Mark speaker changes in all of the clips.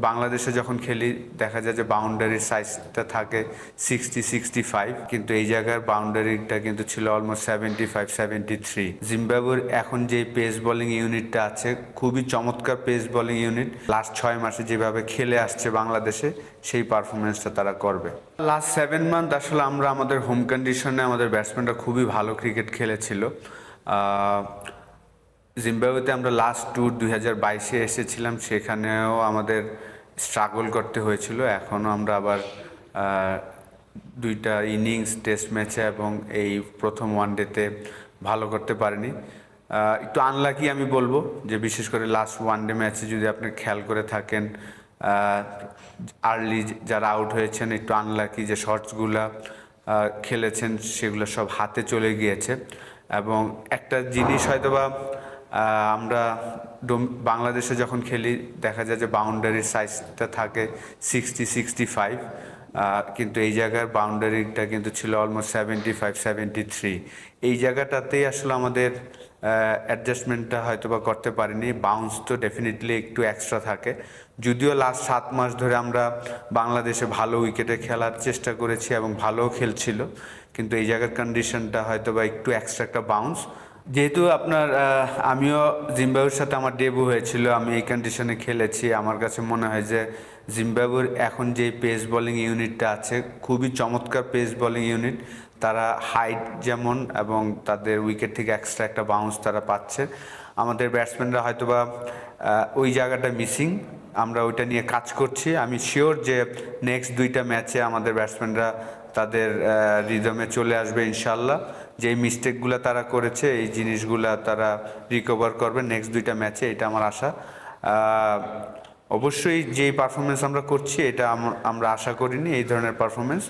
Speaker 1: বাংলাদেশে যখন খেলি দেখা যায় যে বাউন্ডারির সাইজটা থাকে 60-65, কিন্তু এই জায়গার বাউন্ডারিটা কিন্তু ছিল অলমোস্ট 75-73। জিম্বাবুয়ের এখন যে পেস বোলিং ইউনিটটা আছে খুবই চমৎকার পেস বোলিং ইউনিট। লাস্ট 6 মাসে যেভাবে খেলে আসছে বাংলাদেশে সেই পারফরমেন্সটা তারা করবে। লাস্ট 7 মান্থ আসলে আমরা আমাদের হোম কন্ডিশনে আমাদের ব্যাটসম্যানরা খুবই ভালো ক্রিকেট খেলেছিল। জিম্বাবুয়েতে আমরা লাস্ট ট্যুর 2022-এ এসেছিলাম, সেখানেও আমাদের স্ট্রাগল করতে হয়েছিল। এখনও আমরা আবার 2টা ইনিংস টেস্ট ম্যাচে এবং এই প্রথম ওয়ানডেতে ভালো করতে পারিনি। একটু আনলাকি আমি বলবো, যে বিশেষ করে লাস্ট ওয়ানডে ম্যাচে যদি আপনি খেয়াল করে থাকেন, আর্লি যারা আউট হয়েছেন একটু আনলাকি, যে শটসগুলা খেলেছেন সেগুলো সব হাতে চলে গিয়েছে। এবং একটা জিনিস হয়তোবা আমরা বাংলাদেশে যখন খেলি দেখা যায় যে বাউন্ডারির সাইজটা থাকে 60-65, কিন্তু এই জায়গার বাউন্ডারিটা কিন্তু ছিল অলমোস্ট 75-73। এই জায়গাটাতেই আসলে আমাদের অ্যাডজাস্টমেন্টটা হয়তো বা করতে পারিনি। বাউন্স তো ডেফিনেটলি একটু এক্সট্রা থাকে, যদিও লাস্ট 7 মাস ধরে আমরা বাংলাদেশে ভালো উইকেটে খেলার চেষ্টা করেছি এবং ভালোও খেলছিল, কিন্তু এই জায়গার কন্ডিশনটা হয়তো বা একটু এক্সট্রা একটা বাউন্স। যেহেতু আমিও জিম্বাবুয়ের সাথে আমার ডেবু হয়েছিল, আমি এই কন্ডিশনে খেলেছি। আমার কাছে মনে হয় যে জিম্বাবুয়ের এখন যে পেস বোলিং ইউনিটটা আছে খুবই চমৎকার পেস বোলিং ইউনিট। তারা হাইট যেমন এবং তাদের উইকেট থেকে এক্সট্রা একটা বাউন্স তারা পাচ্ছে। আমাদের ব্যাটসম্যানরা হয়তোবা ওই জায়গাটা মিসিং, আমরা ওইটা নিয়ে কাজ করছি। আমি শিওর যে নেক্সট 2টা ম্যাচে আমাদের ব্যাটসম্যানরা তাদের রিদমে চলে আসবে ইনশাল্লাহ। যেই মিস্টেকগুলো তারা করেছে এই জিনিসগুলো তারা রিকভার করবে নেক্সট 2টা ম্যাচে, এটা আমার আশা। অবশ্যই যেই পারফরমেন্স আমরা করছি এটা আমরা আশা করিনি এই ধরনের পারফরমেন্স।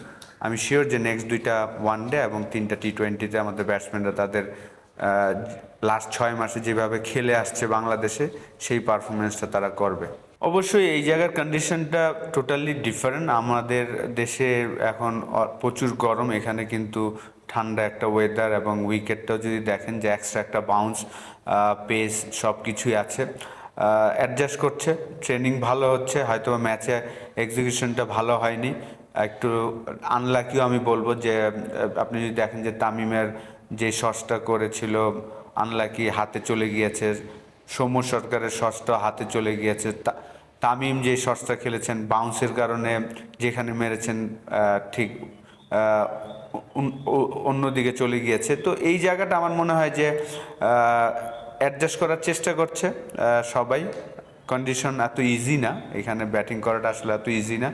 Speaker 1: আমি শিওর যে নেক্সট 2টা ওয়ানডে এবং 3টা টি20-তে আমাদের ব্যাটসম্যানরা তাদের লাস্ট 6 মাসে যেভাবে খেলে আসছে বাংলাদেশে সেই পারফরমেন্সটা তারা করবে। অবশ্যই এই জায়গার কন্ডিশনটা টোটালি ডিফারেন্ট। আমাদের দেশে এখন প্রচুর গরম, এখানে কিন্তু ঠান্ডা একটা ওয়েদার, এবং উইকেটটাও যদি দেখেন যে এক্সট্রা একটা বাউন্স, পেস সব কিছুই আছে। অ্যাডজাস্ট করছে, ট্রেনিং ভালো হচ্ছে, হয়তো ম্যাচে এক্সিকিউশনটা ভালো হয়নি, একটু আনলাকিও আমি বলবো। যে আপনি যদি দেখেন যে তামিমের যে শটটা করেছিল আনলাকি, হাতে চলে গিয়েছে। সৌম্য সরকারের শটটা হাতে চলে গিয়েছে। তামিম যে শটটা খেলেছেন বাউন্সের কারণে যেখানে মেরেছেন ঠিক অন্যদিকে চলে গিয়েছে। তো এই জায়গাটা আমার মনে হয় যে অ্যাডজাস্ট করার চেষ্টা করছে সবাই। কন্ডিশন এত ইজি না, এখানে ব্যাটিং করাটা আসলে এত ইজি না।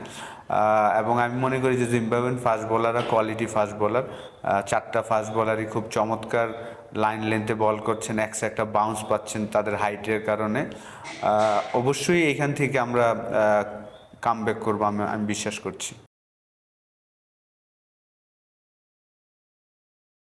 Speaker 1: এবং আমি মনে করি যে Zimbabwean fast বোলাররা quality fast bowler, 4টা ফাস্ট বোলারই খুব চমৎকার লাইন লেন্থে বল করছেন, একটা বাউন্স পাচ্ছেন তাদের হাইটের কারণে। অবশ্যই এখান থেকে আমরা কামব্যাক করবো, আমি বিশ্বাস করছি।